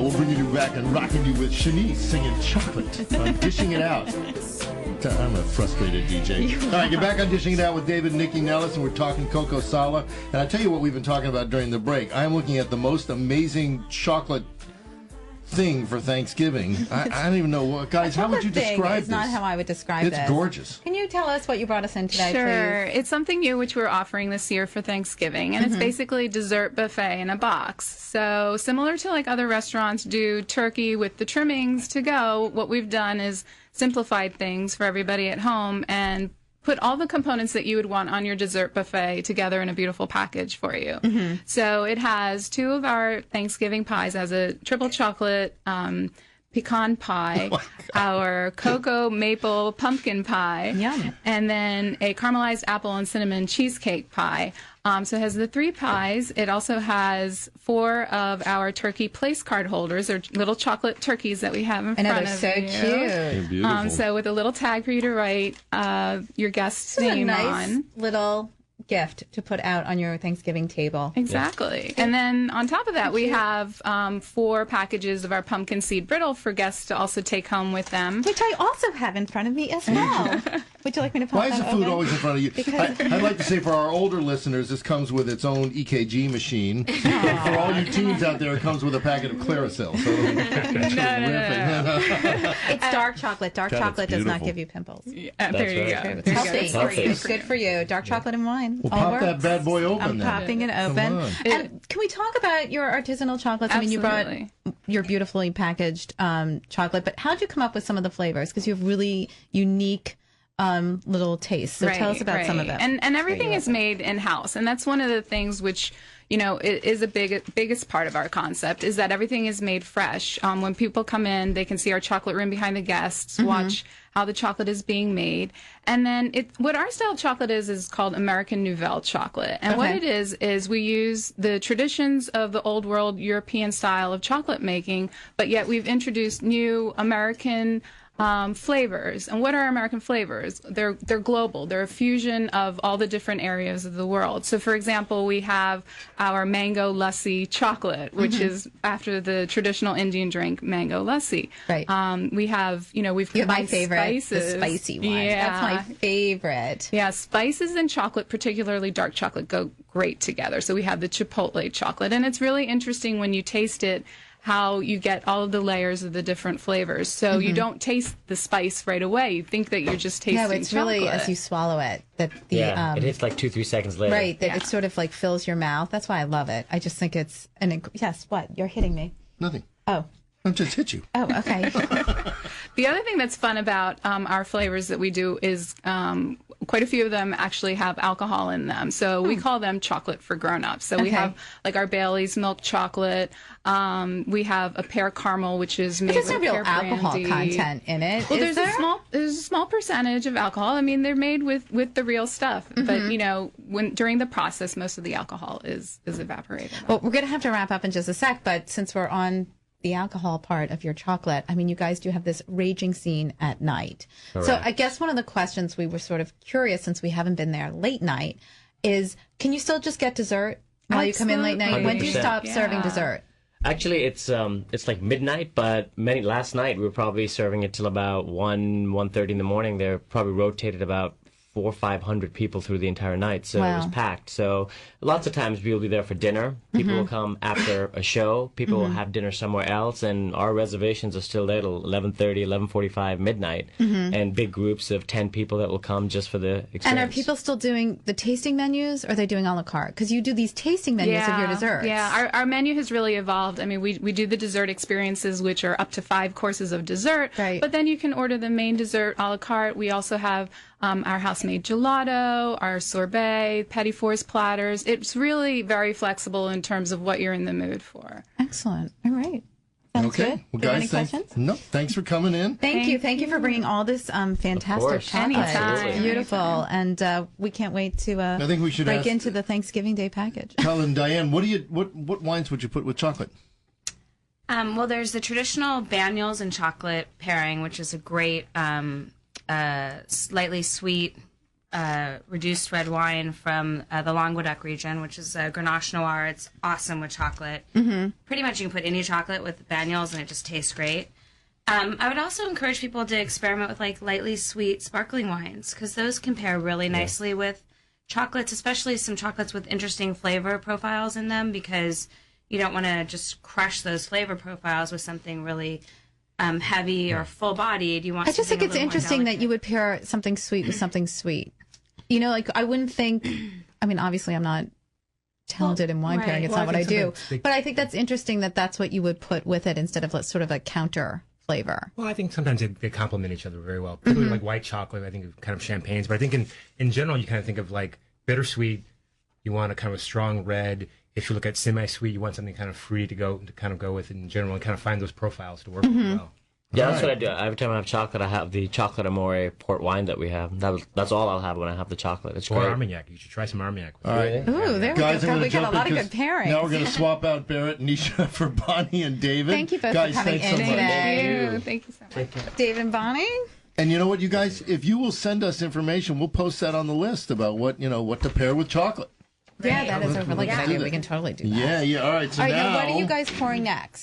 We'll bring you back and rocking you with Shanice singing Chocolate on Dishing It Out. I'm a frustrated DJ. All right, get back on Dishing It Out with David and Nikki Nellis, and we're talking cocosala. And I'll tell you what we've been talking about during the break. I'm looking at the most amazing chocolate thing for Thanksgiving. I don't even know what, guys. How would you describe this? It's not how I would describe this. It's gorgeous. Can you tell us what you brought us in today, Sure. please? It's something new which we're offering this year for Thanksgiving, and it's basically dessert buffet in a box. So similar to like other restaurants do turkey with the trimmings to go, what we've done is simplified things for everybody at home and put all the components that you would want on your dessert buffet together in a beautiful package for you. So it has 2 of our Thanksgiving pies. It has a triple chocolate pecan pie, our cocoa maple pumpkin pie, and then a caramelized apple and cinnamon cheesecake pie. So it has the 3 pies. It also has 4 of our turkey place card holders, or little chocolate turkeys that we have in front of you. So cute. They're beautiful. So with a little tag for you to write your guest's name on. Little gift to put out on your Thanksgiving table. Exactly. And then on top of that, we have 4 packages of our pumpkin seed brittle for guests to also take home with them. Which I also have in front of me as well. Would you like me to pop Why is the that food open? always in front of you? I'd like to say for our older listeners, this comes with its own EKG machine. But for all you teens out there, it comes with a packet of Clarisil. So It's dark chocolate. Dark God, chocolate it's does not beautiful. give you pimples. There you go. It's healthy. Healthy. It's good for you. Dark chocolate and wine. Well, All pop works. that bad boy open I'm then. popping it Come open. on. And can we talk about your artisanal chocolates? I mean, you brought Absolutely. your beautifully packaged chocolate, but how did you come up with some of the flavors? Because you have really unique little tastes. So tell us about some of them. And everything is made in-house. And that's one of the things which, you know, is a biggest part of our concept, is that everything is made fresh. When people come in, they can see our chocolate room behind the guests, watch how the chocolate is being made. And then what our style chocolate is called American Nouvelle chocolate. And what it is we use the traditions of the old world European style of chocolate making, but yet we've introduced new American flavors. And what are American flavors? They're global. They're a fusion of all the different areas of the world. So, for example, we have our mango lassi chocolate, which is after the traditional Indian drink mango lassi. Right. We have, we've You have my combined favorite, spices. the spicy one. Yeah. That's my favorite. Yeah, spices and chocolate, particularly dark chocolate, go great together. So we have the chipotle chocolate, and it's really interesting when you taste it how you get all of the layers of the different flavors. So you don't taste the spice right away. You think that you're just tasting No, it's chocolate. really as you swallow it that the it hits like 2-3 seconds later. right that it sort of like fills your mouth. That's why I love it. I just think it's yes. What you're hitting me? Nothing. Oh. I just hit you. Oh, okay. The other thing that's fun about our flavors that we do is quite a few of them actually have alcohol in them. So we call them chocolate for grown-ups. So we have like our Bailey's milk chocolate. We have a pear caramel, which is made There's with no real pear alcohol brandy. content in it. Well, is there's there? a small percentage of alcohol. I mean, they're made with the real stuff. But during the process, most of the alcohol is evaporated. Well, we're going to have to wrap up in just a sec, but since we're on the alcohol part of your chocolate, I mean, you guys do have this raging scene at night. Correct. So I guess one of the questions we were sort of curious, since we haven't been there late night, is can you still just get dessert while you come in late night? When do you 100%. stop serving dessert? Actually, it's like midnight, but last night we were probably serving it till about 1:30 in the morning. They probably rotated about 400 or 500 people through the entire night, so it was packed. So lots of times we'll be there for dinner. People will come after a show. People will have dinner somewhere else, and our reservations are still there till 11:30, 11:45, midnight, and big groups of 10 people that will come just for the experience. And are people still doing the tasting menus, or are they doing a la carte? Because you do these tasting menus of your desserts. Yeah, our menu has really evolved. I mean, we do the dessert experiences, which are up to 5 courses of dessert. Right. But then you can order the main dessert a la carte. We also have our house-made gelato, our sorbet, petit fours platters. It's really very flexible in terms of what you're in the mood for. Excellent. All right. Sounds Okay. good. Well, Do you have guys, any questions? No, thanks for coming in. Thank you. Thank you for bringing all this fantastic course. chocolate. Anytime. Beautiful. And we can't wait to I think we should break ask- into the Thanksgiving Day package. Colin, Diane, what wines would you put with chocolate? Well, there's the traditional Banyuls and chocolate pairing, which is a great, slightly sweet reduced red wine from the Languedoc region, which is Grenache Noir. It's awesome with chocolate. Mm-hmm. Pretty much you can put any chocolate with Banyuls and it just tastes great. I would also encourage people to experiment with like lightly sweet sparkling wines because those can pair really nicely with chocolates, especially some chocolates with interesting flavor profiles in them because you don't want to just crush those flavor profiles with something really heavy or full-bodied. You want. I just think it's interesting that you would pair something sweet with something sweet. You know, like I wouldn't think. I mean, obviously, I'm not talented in wine pairing. It's not what I do. But I think that's interesting that that's what you would put with it instead of sort of a counter flavor. Well, I think sometimes they complement each other very well. Particularly like white chocolate, I think of kind of champagnes. But I think in general, you kind of think of like bittersweet. You want a kind of a strong red. If you look at semi-sweet, you want something kind of free to kind of go with in general and kind of find those profiles to work with well. Yeah, that's what I do. Every time I have chocolate, I have the chocolate Amore port wine that we have. That's all I'll have when I have the chocolate. It's or great. Armagnac. You should try some Armagnac. All right. Ooh, there Guys, we go. We got a lot of good pairings. Now we're going to swap out Barrett and Nisha for Bonnie and David. Thank you both guys, for coming in so today. Thank you so much. David and Bonnie? And you know what, you guys? If you will send us information, we'll post that on the list about what to pair with chocolate. Yeah, that is a really good idea. We can totally do that. Yeah. All right. So All right, now what are you guys pouring next?